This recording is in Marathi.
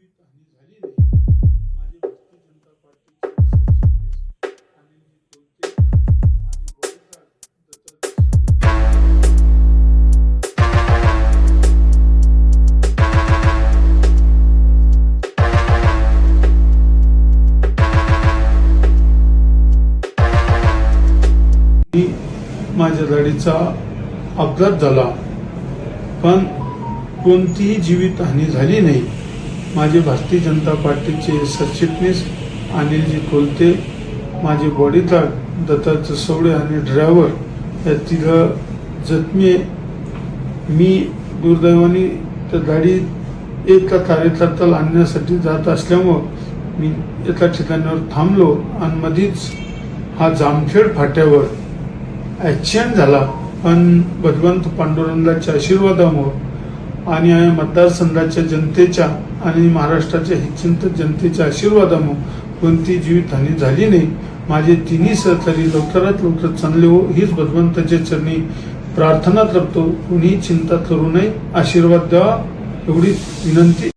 जीवितहानी झाली नाही. माझे भारतीय जनता पार्टीचे सरचिटणीस अनिलजी कोलते, माझे बॉडीगार्ड दत्तात्रय माझ्या गाडीचा अपघात झाला, पण कोणतीही जीवितहानी झाली नाही. माझे भारतीय जनता पार्टीचे सरचिटणीस अनिलजी कोलते, माझे बॉडीगार्ड दत्तात्रय सवडे आणि ड्रायव्हर या तिघं जखमी. मी दुर्दैवाने त्या गाडीत एका कार्यकर्त्याला आणण्यासाठी जात असल्यामुळं मी एका ठिकाणावर थांबलो आणि मधीच हा जामखेड फाट्यावर ॲक्सिडेंट झाला. पण भगवंत पांडुरंगाच्या आशीर्वादामुळं आणि मतदारसंघाच्या जनतेच्या आणि महाराष्ट्राच्या हितचिंतक जनतेच्या आशीर्वादामुळं कोणती जीवितहानी झाली नाही. माझे तिन्ही सहकारी लवकरात लवकर चांगले हो हीच भगवंताच्या चरणी प्रार्थना करतो. कुणीही चिंता करू नये, आशीर्वाद द्यावा एवढी विनंती.